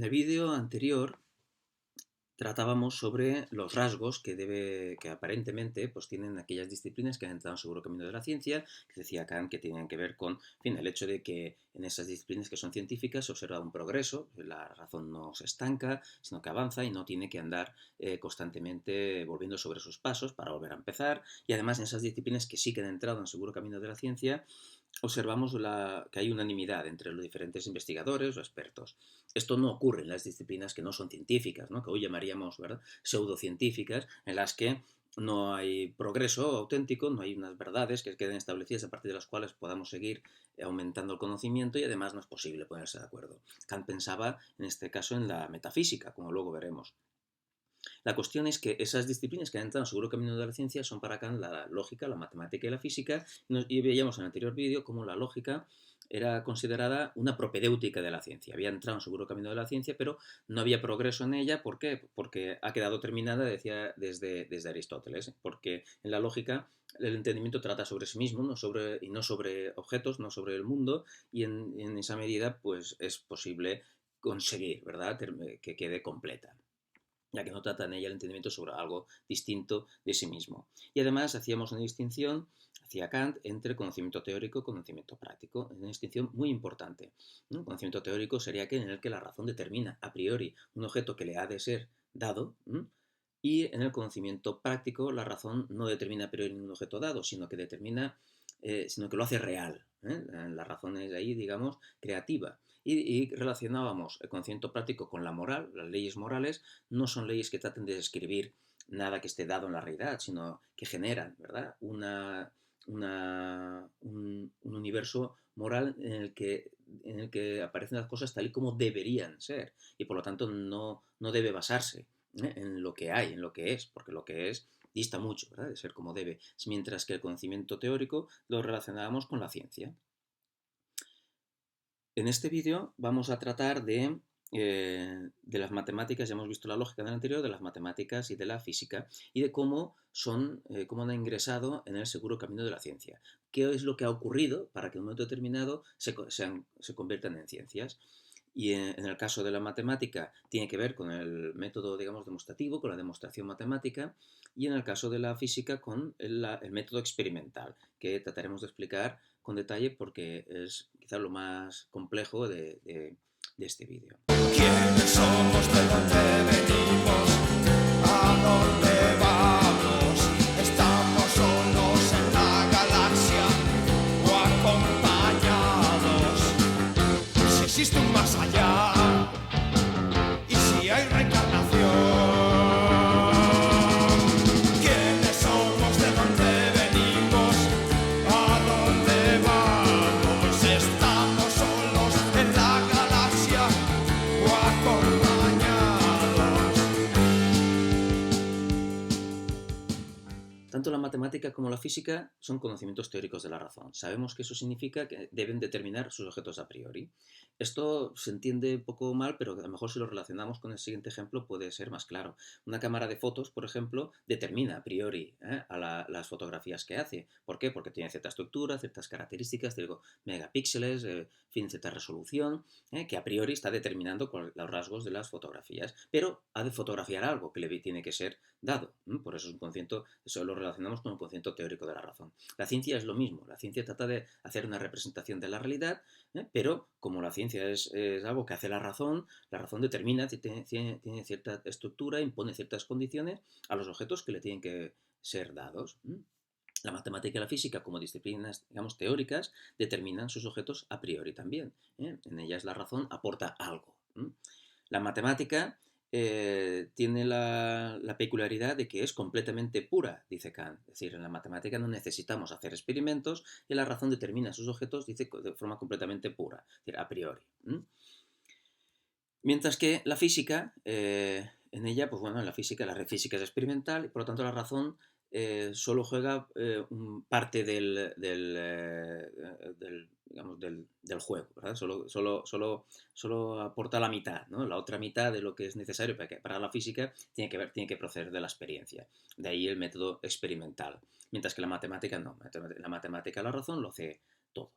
En el vídeo anterior tratábamos sobre los rasgos que aparentemente pues, tienen aquellas disciplinas que han entrado en seguro camino de la ciencia, que decía Kant que tenían que ver con el hecho de que en esas disciplinas que son científicas se observa un progreso, la razón no se estanca, sino que avanza y no tiene que andar constantemente volviendo sobre sus pasos para volver a empezar. Y además en esas disciplinas que sí que han entrado en seguro camino de la ciencia, observamos que hay unanimidad entre los diferentes investigadores o expertos. Esto no ocurre en las disciplinas que no son científicas, ¿no? Que hoy llamaríamos, ¿verdad?, pseudocientíficas, en las que no hay progreso auténtico, no hay unas verdades que queden establecidas a partir de las cuales podamos seguir aumentando el conocimiento y además no es posible ponerse de acuerdo. Kant pensaba en este caso en la metafísica, como luego veremos. La cuestión es que esas disciplinas que han entrado en seguro camino de la ciencia son para Kant la lógica, la matemática y la física, y veíamos en el anterior vídeo cómo la lógica era considerada una propedéutica de la ciencia. Había entrado en seguro camino de la ciencia, pero no había progreso en ella. ¿Por qué? Porque ha quedado terminada, decía, desde Aristóteles. Porque en la lógica el entendimiento trata sobre sí mismo, no sobre objetos, no sobre el mundo, y en esa medida pues, es posible conseguir, ¿verdad?, que quede completa, ya que no trata en ella el entendimiento sobre algo distinto de sí mismo. Y además hacíamos una distinción, hacía Kant, entre conocimiento teórico y conocimiento práctico, una distinción muy importante. ¿No? Conocimiento teórico sería aquel en el que la razón determina a priori un objeto que le ha de ser dado, y en el conocimiento práctico la razón no determina a priori un objeto dado, sino que sino que lo hace real. La razón es ahí, digamos, creativa. Y relacionábamos el conocimiento práctico con la moral. Las leyes morales no son leyes que traten de describir nada que esté dado en la realidad, sino que generan, ¿verdad?, un universo moral en el que aparecen las cosas tal y como deberían ser. Y por lo tanto no debe basarse en lo que hay, en lo que es, porque lo que es dista mucho, ¿verdad?, de ser como debe. Mientras que el conocimiento teórico lo relacionábamos con la ciencia. En este vídeo vamos a tratar de las matemáticas. Ya hemos visto la lógica en el anterior, de las matemáticas y de la física, y de cómo han ingresado en el seguro camino de la ciencia. ¿Qué es lo que ha ocurrido para que en un momento determinado se conviertan en ciencias? Y en el caso de la matemática tiene que ver con el método, digamos, demostrativo, con la demostración matemática, y en el caso de la física con el método experimental, que trataremos de explicar con detalle porque es quizá lo más complejo de este vídeo. ¿Quiénes somos? ¿De dónde venimos? ¿A dónde vamos? ¿Estamos solos en la galaxia o acompañados? Si existe un más allá y si hay reencarnación. ¿Quiénes somos? ¿De dónde venimos? ¿A dónde vamos? ¿Estamos solos en la galaxia o acompañados? Tanto la matemática como la física son conocimientos teóricos de la razón. Sabemos que eso significa que deben determinar sus objetos a priori. Esto se entiende un poco mal, pero a lo mejor si lo relacionamos con el siguiente ejemplo puede ser más claro. Una cámara de fotos, por ejemplo, determina a priori las fotografías que hace. ¿Por qué? Porque tiene cierta estructura, ciertas características, megapíxeles, cierta resolución, que a priori está determinando los rasgos de las fotografías. Pero ha de fotografiar algo que le tiene que ser dado. Por eso es un concepto, eso lo relacionamos con un concepto teórico de la razón. La ciencia es lo mismo. La ciencia trata de hacer una representación de la realidad, pero como la ciencia es algo que hace la razón determina, tiene cierta estructura, impone ciertas condiciones a los objetos que le tienen que ser dados. La matemática y la física, como disciplinas, digamos, teóricas, determinan sus objetos a priori también. En ellas la razón aporta algo. La matemática tiene la peculiaridad de que es completamente pura, dice Kant. Es decir, en la matemática no necesitamos hacer experimentos y la razón determina sus objetos, dice, de forma completamente pura, es decir, a priori. Mientras que la física, en ella, pues bueno, en la física es experimental y por lo tanto la razón solo juega parte del juego, ¿verdad? Solo aporta la mitad, ¿no? La otra mitad de lo que es necesario para la física tiene que proceder de la experiencia. De ahí el método experimental. Mientras que la matemática no. La matemática, la razón lo hace todo.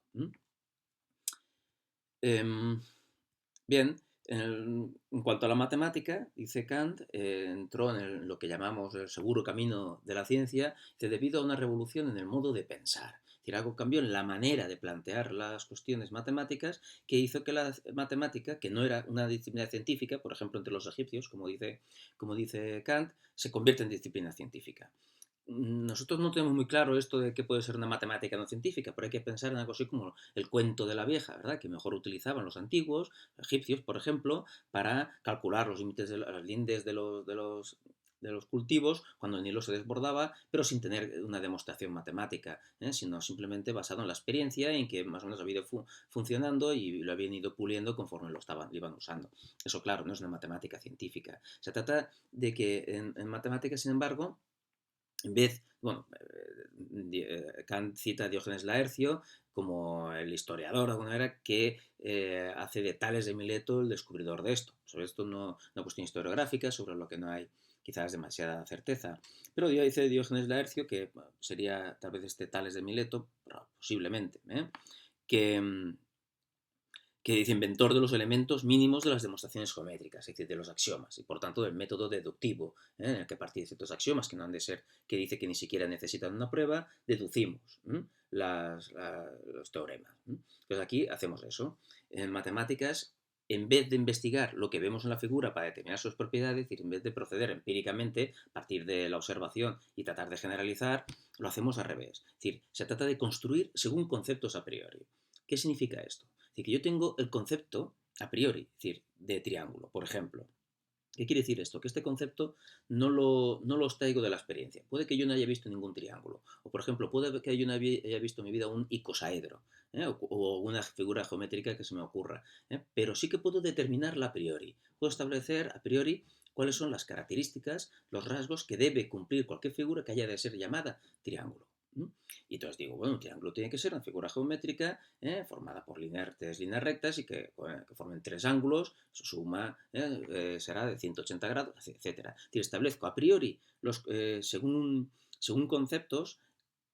Bien. En cuanto a la matemática, dice Kant, entró en lo que llamamos el seguro camino de la ciencia, debido a una revolución en el modo de pensar. Es decir, algo cambió en la manera de plantear las cuestiones matemáticas que hizo que la matemática, que no era una disciplina científica, por ejemplo, entre los egipcios, como dice Kant, se convierte en disciplina científica. Nosotros no tenemos muy claro esto de qué puede ser una matemática no científica, pero hay que pensar en algo así como el cuento de la vieja, ¿verdad? Que mejor utilizaban los antiguos, egipcios, por ejemplo, para calcular los límites de los lindes de los cultivos cuando el Nilo se desbordaba, pero sin tener una demostración matemática, sino simplemente basado en la experiencia en que más o menos ha ido funcionando y lo habían ido puliendo conforme lo iban usando. Eso, claro, no es una matemática científica. Se trata de que en matemáticas, sin embargo, en vez, bueno, Kant cita a Diógenes Laercio como el historiador de alguna manera que hace de Tales de Mileto el descubridor de esto. Sobre esto no una cuestión historiográfica, sobre lo que no hay quizás demasiada certeza. Pero dice Diógenes Laercio que bueno, sería tal vez este Tales de Mileto, posiblemente, que, que dice inventor de los elementos mínimos de las demostraciones geométricas, es decir, de los axiomas, y por tanto del método deductivo, en el que a partir de ciertos axiomas que no han de ser, que dice que ni siquiera necesitan una prueba, deducimos los teoremas. Entonces aquí hacemos eso. En matemáticas, en vez de investigar lo que vemos en la figura para determinar sus propiedades, es decir, en vez de proceder empíricamente a partir de la observación y tratar de generalizar, lo hacemos al revés. Es decir, se trata de construir según conceptos a priori. ¿Qué significa esto? Es decir, que yo tengo el concepto a priori, es decir, de triángulo, por ejemplo. ¿Qué quiere decir esto? Que este concepto no lo extraigo de la experiencia. Puede que yo no haya visto ningún triángulo. O, por ejemplo, puede que yo no haya visto en mi vida un icosaedro, o una figura geométrica que se me ocurra. Pero sí que puedo determinarla a priori. Puedo establecer a priori cuáles son las características, los rasgos que debe cumplir cualquier figura que haya de ser llamada triángulo. Y entonces digo, bueno, un triángulo tiene que ser una figura geométrica formada por tres líneas rectas y que formen tres ángulos, su suma será de 180 grados, etc. Es decir, establezco a priori, según conceptos,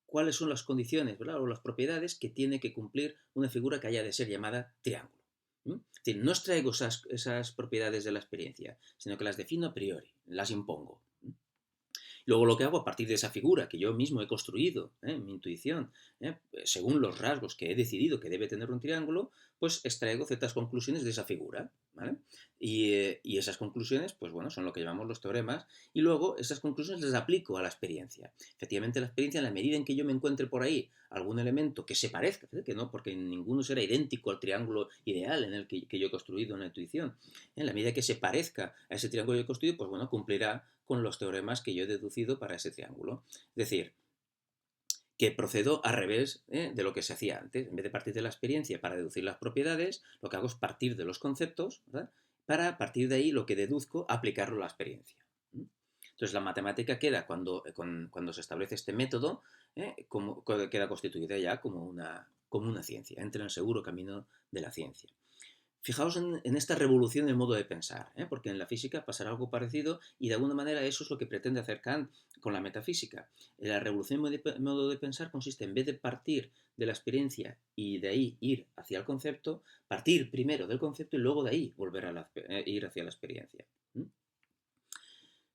cuáles son las condiciones, ¿verdad? O las propiedades que tiene que cumplir una figura que haya de ser llamada triángulo. Es decir, no extraigo esas propiedades de la experiencia, sino que las defino a priori, las impongo. Luego lo que hago a partir de esa figura que yo mismo he construido, mi intuición, según los rasgos que he decidido que debe tener un triángulo, pues extraigo ciertas conclusiones de esa figura. ¿Vale? Y esas conclusiones, pues bueno, son lo que llamamos los teoremas, y luego esas conclusiones las aplico a la experiencia. Efectivamente, la experiencia, en la medida en que yo me encuentre por ahí algún elemento que se parezca, que no, porque ninguno será idéntico al triángulo ideal en el que yo he construido una intuición, en la medida que se parezca a ese triángulo que yo he construido, pues bueno, cumplirá con los teoremas que yo he deducido para ese triángulo. Es decir, que procedo al revés de lo que se hacía antes. En vez de partir de la experiencia para deducir las propiedades, lo que hago es partir de los conceptos, ¿verdad? Para a partir de ahí lo que deduzco, aplicarlo a la experiencia. Entonces la matemática queda, cuando se establece este método, queda constituida ya como una ciencia, entra en el seguro camino de la ciencia. Fijaos en esta revolución del modo de pensar, porque en la física pasará algo parecido y de alguna manera eso es lo que pretende hacer Kant con la metafísica. La revolución del modo de pensar consiste en vez de partir de la experiencia y de ahí ir hacia el concepto, partir primero del concepto y luego de ahí volver a ir hacia la experiencia. En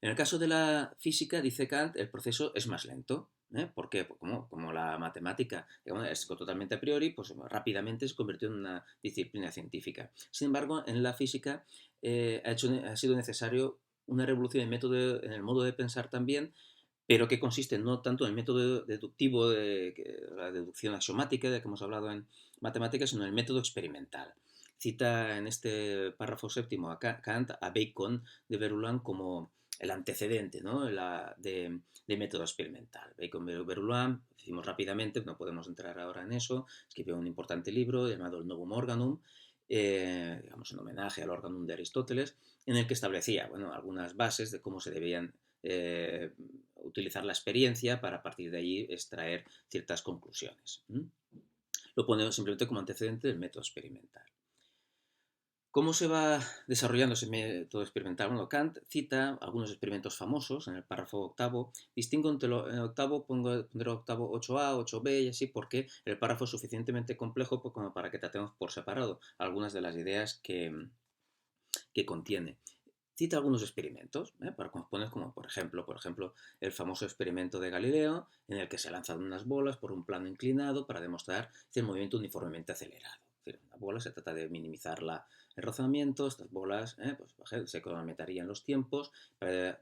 el caso de la física, dice Kant, el proceso es más lento. ¿Por qué? Pues como la matemática es totalmente a priori, pues rápidamente se convirtió en una disciplina científica. Sin embargo, en la física ha sido necesario una revolución en el modo de pensar también, pero que consiste no tanto en el método deductivo, la deducción axiomática de que hemos hablado en matemáticas, sino en el método experimental. Cita en este párrafo séptimo a Kant a Bacon de Berulan como el antecedente, ¿no? de método experimental. Bacon Berulan, decimos rápidamente, no podemos entrar ahora en eso, escribió un importante libro llamado el Novum Organum, digamos en homenaje al Organum de Aristóteles, en el que establecía algunas bases de cómo se debían utilizar la experiencia para a partir de ahí extraer ciertas conclusiones. Lo ponemos simplemente como antecedente del método experimental. ¿Cómo se va desarrollando ese método experimental? Bueno, Kant cita algunos experimentos famosos en el párrafo octavo. Distingo entre el octavo, pondré octavo 8a, 8b y así, porque el párrafo es suficientemente complejo como para que tratemos por separado algunas de las ideas que que contiene. Cita algunos experimentos, para poner como por ejemplo, el famoso experimento de Galileo, en el que se lanzan unas bolas por un plano inclinado para demostrar el movimiento uniformemente acelerado. Es decir, una bola se trata de minimizar el rozamiento, estas bolas pues, se cronometrarían los tiempos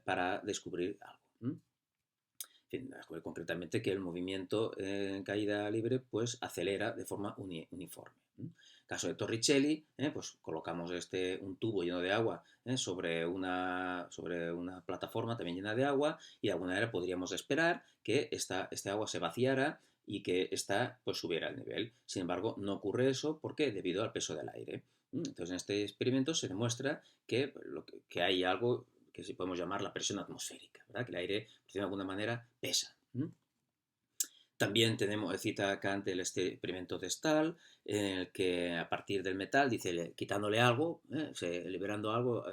para descubrir algo. Descubre concretamente que el movimiento en caída libre pues acelera de forma uniforme. Caso de Torricelli, pues colocamos un tubo lleno de agua sobre una plataforma también llena de agua y de alguna manera podríamos esperar que este agua se vaciara y que esta pues subiera el nivel. Sin embargo, no ocurre eso porque debido al peso del aire. Entonces, en este experimento se demuestra que hay algo que sí podemos llamar la presión atmosférica, ¿verdad? Que el aire, de alguna manera, pesa. También cita Kant el experimento de Stahl, en el que a partir del metal, dice, quitándole algo, liberando algo,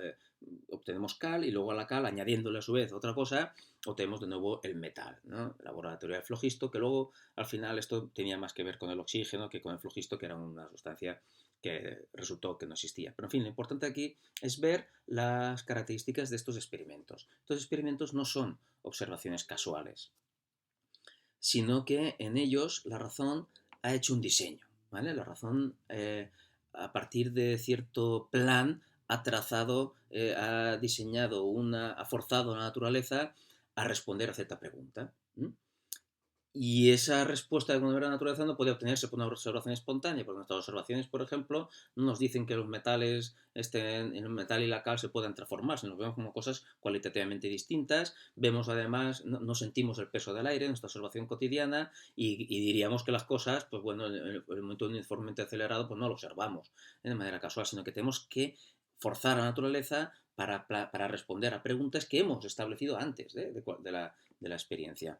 obtenemos cal, y luego a la cal, añadiéndole a su vez otra cosa, obtenemos de nuevo el metal, ¿no? Elaboró la teoría del flogisto, que luego, al final, esto tenía más que ver con el oxígeno que con el flogisto, que era una sustancia que resultó que no existía. Pero, en fin, lo importante aquí es ver las características de estos experimentos. Estos experimentos no son observaciones casuales, sino que en ellos la razón ha hecho un diseño, ¿vale? La razón, a partir de cierto plan, ha trazado, ha diseñado, ha forzado a la naturaleza a responder a cierta pregunta. Y esa respuesta de alguna naturaleza no puede obtenerse por una observación espontánea, porque nuestras observaciones, por ejemplo, no nos dicen que los metales, el metal y la cal se puedan transformar, sino que vemos como cosas cualitativamente distintas. Vemos además, no sentimos el peso del aire en nuestra observación cotidiana y diríamos que las cosas, pues bueno, en el momento uniformemente acelerado, pues no lo observamos de manera casual, sino que tenemos que forzar a la naturaleza para responder a preguntas que hemos establecido antes de la experiencia.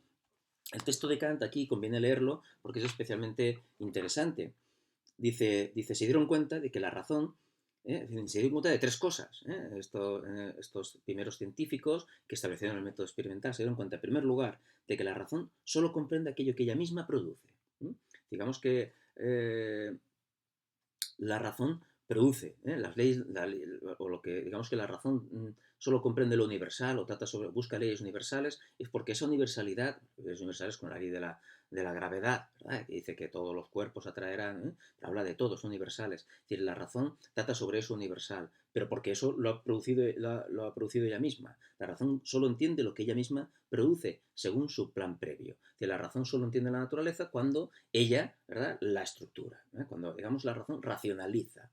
El texto de Kant aquí conviene leerlo porque es especialmente interesante. Dice, se dieron cuenta de que la razón, se dieron cuenta de tres cosas. Estos primeros científicos que establecieron el método experimental se dieron cuenta, en primer lugar, de que la razón solo comprende aquello que ella misma produce. Digamos que la razón produce las leyes, o lo que digamos que la razón solo comprende lo universal o busca leyes universales, es porque esa universalidad, leyes universales con la ley de la gravedad, ¿verdad? Que dice que todos los cuerpos atraerán, habla de todos, universales. Es decir, la razón trata sobre eso universal, pero porque eso lo ha producido ella misma. La razón solo entiende lo que ella misma produce según su plan previo. Es decir, la razón solo entiende la naturaleza cuando ella, ¿verdad?, la estructura, cuando, digamos, la razón racionaliza.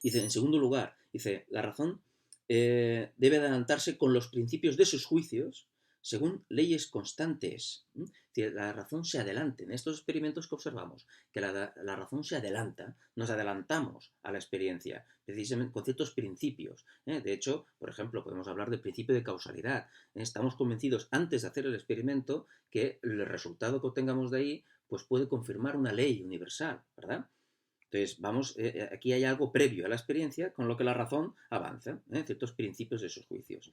Dice, en segundo lugar, dice, la razón debe adelantarse con los principios de sus juicios según leyes constantes. La razón se adelanta. En estos experimentos que observamos, que la razón se adelanta, nos adelantamos a la experiencia, precisamente con ciertos principios. De hecho, por ejemplo, podemos hablar del principio de causalidad. Estamos convencidos, antes de hacer el experimento, que el resultado que obtengamos de ahí pues puede confirmar una ley universal, ¿verdad? Entonces, aquí hay algo previo a la experiencia con lo que la razón avanza, ciertos principios de sus juicios,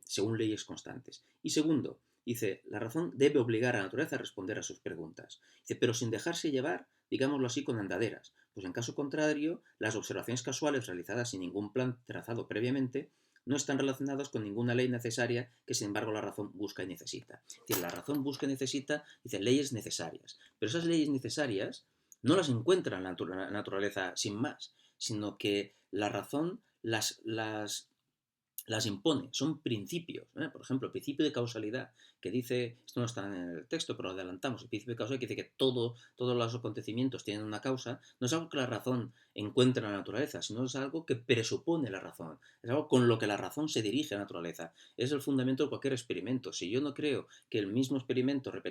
según leyes constantes. Y segundo, dice, la razón debe obligar a la naturaleza a responder a sus preguntas, dice, pero sin dejarse llevar, digámoslo así, con andaderas, pues en caso contrario, las observaciones casuales realizadas sin ningún plan trazado previamente no están relacionadas con ninguna ley necesaria que, sin embargo, la razón busca y necesita. Es decir, la razón busca y necesita, dice, leyes necesarias, pero esas leyes necesarias no las encuentra en la naturaleza sin más, sino que la razón las impone, son principios. Por ejemplo, el principio de causalidad, que dice, esto no está en el texto, pero lo adelantamos, el principio de causalidad que dice que todos los acontecimientos tienen una causa, no es algo que la razón encuentra en la naturaleza, sino es algo que presupone la razón, es algo con lo que la razón se dirige a la naturaleza. Es el fundamento de cualquier experimento. Si yo no creo que el mismo experimento, es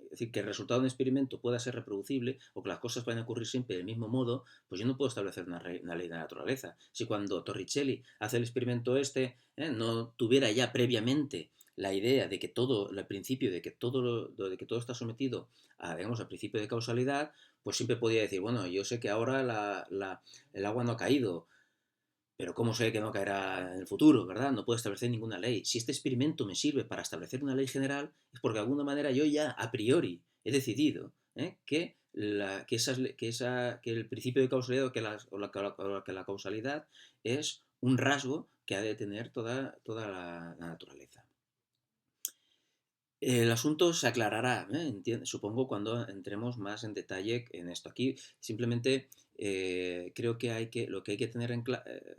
decir, que el resultado de un experimento pueda ser reproducible o que las cosas puedan ocurrir siempre del mismo modo, pues yo no puedo establecer una ley de la naturaleza. Si cuando Torricelli hace el experimento no tuviera ya previamente la idea de que el principio de que todo está sometido a, digamos, al principio de causalidad, pues siempre podría decir, bueno, yo sé que ahora el agua no ha caído, pero ¿cómo sé que no caerá en el futuro, verdad? No puedo establecer ninguna ley. Si este experimento me sirve para establecer una ley general, es porque de alguna manera yo ya a priori he decidido que que el principio de causalidad o que la causalidad es un rasgo que ha de tener toda la naturaleza. El asunto se aclarará, supongo, cuando entremos más en detalle en esto. Aquí simplemente creo que lo que hay que tener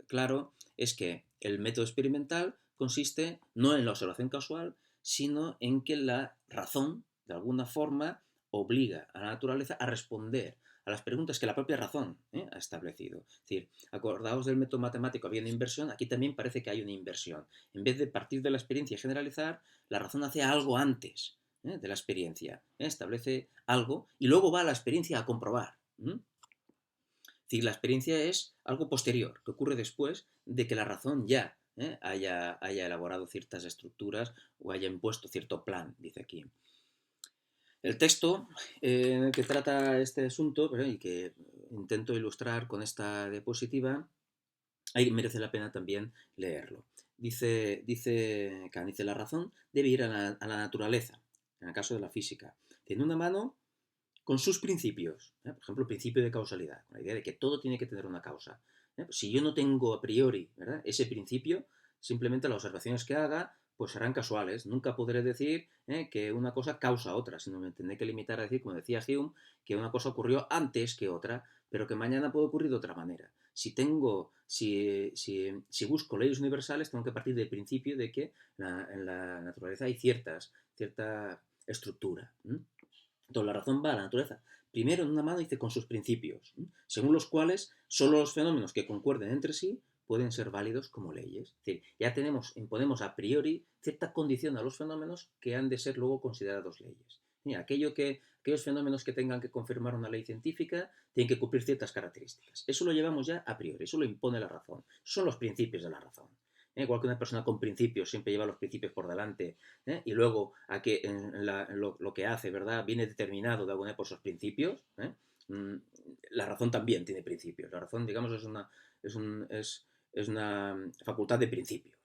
claro es que el método experimental consiste no en la observación casual, sino en que la razón, de alguna forma, obliga a la naturaleza a responder a las preguntas que la propia razón ha establecido. Es decir, acordaos del método matemático, había una inversión, aquí también parece que hay una inversión. En vez de partir de la experiencia y generalizar, la razón hace algo antes de la experiencia, establece algo y luego va a la experiencia a comprobar. Es decir, la experiencia es algo posterior, que ocurre después de que la razón ya haya elaborado ciertas estructuras o haya impuesto cierto plan, dice aquí. El texto en el que trata este asunto, y que intento ilustrar con esta diapositiva, ahí merece la pena también leerlo. Dice Kant, dice, la razón debe ir a la naturaleza, en el caso de la física. Tiene una mano con sus principios, por ejemplo, el principio de causalidad, la idea de que todo tiene que tener una causa. Pues si yo no tengo a priori, ¿verdad?, ese principio, simplemente las observaciones que haga pues serán casuales. Nunca podré decir que una cosa causa otra, sino me tendré que limitar a decir, como decía Hume, que una cosa ocurrió antes que otra, pero que mañana puede ocurrir de otra manera. Si busco leyes universales, tengo que partir del principio de que en la naturaleza hay cierta estructura. Entonces la razón va a la naturaleza. Primero, en una mano, dice con sus principios, según los cuales solo los fenómenos que concuerden entre sí pueden ser válidos como leyes. Es decir, ya imponemos a priori cierta condición a los fenómenos que han de ser luego considerados leyes. Aquellos fenómenos que tengan que confirmar una ley científica tienen que cumplir ciertas características. Eso lo llevamos ya a priori, eso lo impone la razón. Son los principios de la razón. Igual que una persona con principios siempre lleva los principios por delante, y luego lo que hace, ¿verdad?, viene determinado de alguna manera por esos principios. La razón también tiene principios. La razón, digamos, es una facultad de principios,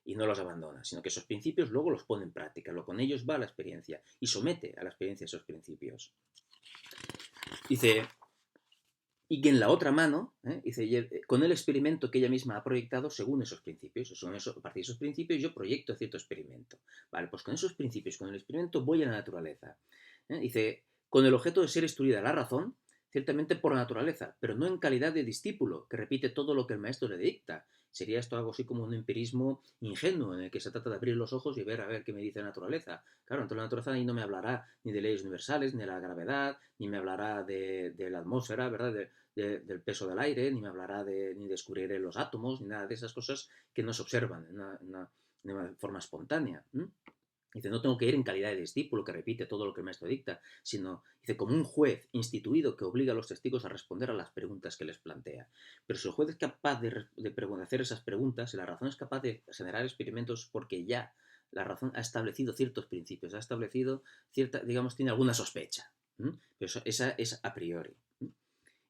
y no los abandona, sino que esos principios luego los pone en práctica, con ellos va a la experiencia y somete a la experiencia esos principios. Dice, y que en la otra mano, dice, con el experimento que ella misma ha proyectado según esos principios. A partir de esos principios yo proyecto cierto experimento. Vale, pues con esos principios, con el experimento, voy a la naturaleza. Dice, con el objeto de ser instruida la razón, ciertamente por la naturaleza, pero no en calidad de discípulo, que repite todo lo que el maestro le dicta. Sería esto algo así como un empirismo ingenuo, en el que se trata de abrir los ojos y ver a ver qué me dice la naturaleza. Claro, entonces la naturaleza ahí no me hablará ni de leyes universales, ni de la gravedad, ni me hablará de la atmósfera, ¿verdad?, del peso del aire, ni me hablará ni descubriré los átomos, ni nada de esas cosas que no se observan de una forma espontánea. Dice, no tengo que ir en calidad de discípulo que repite todo lo que el maestro dicta, sino, dice, como un juez instituido que obliga a los testigos a responder a las preguntas que les plantea. Pero si el juez es capaz de hacer esas preguntas, si la razón es capaz de generar experimentos, porque ya la razón ha establecido ciertos principios, ha establecido digamos, tiene alguna sospecha. Pero esa es a priori.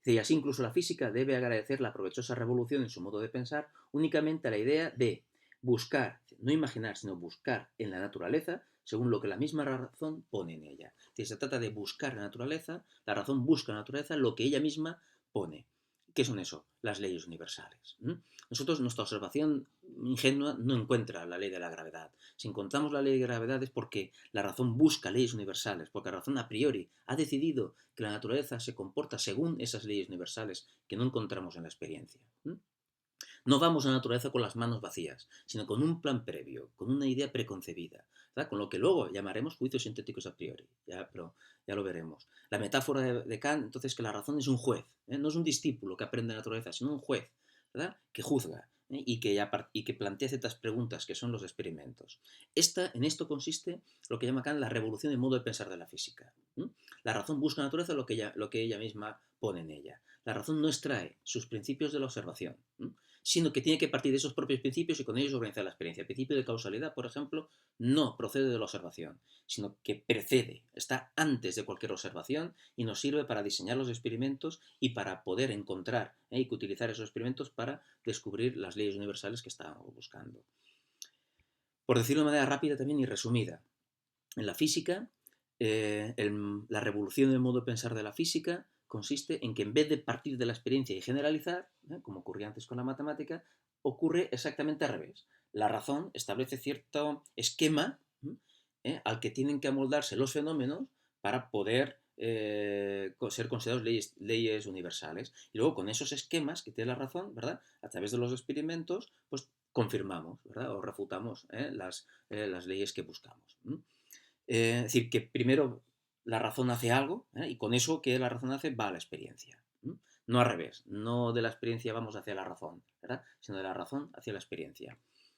Y así incluso la física debe agradecer la provechosa revolución en su modo de pensar únicamente a la idea de buscar, no imaginar, sino buscar en la naturaleza según lo que la misma razón pone en ella. Se trata de buscar la naturaleza, la razón busca en la naturaleza lo que ella misma pone. ¿Qué son eso? Las leyes universales. Nosotros, nuestra observación ingenua no encuentra la ley de la gravedad. Si encontramos la ley de la gravedad es porque la razón busca leyes universales, porque la razón a priori ha decidido que la naturaleza se comporta según esas leyes universales que no encontramos en la experiencia. No vamos a la naturaleza con las manos vacías, sino con un plan previo, con una idea preconcebida, ¿verdad?, con lo que luego llamaremos juicios sintéticos a priori, pero ya lo veremos. La metáfora de Kant, entonces, que la razón es un juez, no es un discípulo que aprende la naturaleza, sino un juez, ¿verdad?, que juzga y que plantea ciertas preguntas que son los experimentos. En esto consiste lo que llama Kant la revolución del modo de pensar de la física. La razón busca en la naturaleza lo que ella misma pone en ella. La razón no extrae sus principios de la observación, sino que tiene que partir de esos propios principios y con ellos organizar la experiencia. El principio de causalidad, por ejemplo, no procede de la observación, sino que precede, está antes de cualquier observación y nos sirve para diseñar los experimentos y para poder encontrar y utilizar esos experimentos para descubrir las leyes universales que estábamos buscando. Por decirlo de manera rápida también y resumida, en la física la revolución del modo de pensar de la física consiste en que en vez de partir de la experiencia y generalizar, como ocurría antes con la matemática, ocurre exactamente al revés. La razón establece cierto esquema al que tienen que amoldarse los fenómenos para poder ser considerados leyes universales. Y luego con esos esquemas que tiene la razón, ¿verdad? A través de los experimentos, pues confirmamos, ¿verdad? O refutamos las leyes que buscamos. Es decir, que primero la razón hace algo y con eso que la razón hace va a la experiencia. No al revés, no de la experiencia vamos hacia la razón, ¿verdad? Sino de la razón hacia la experiencia.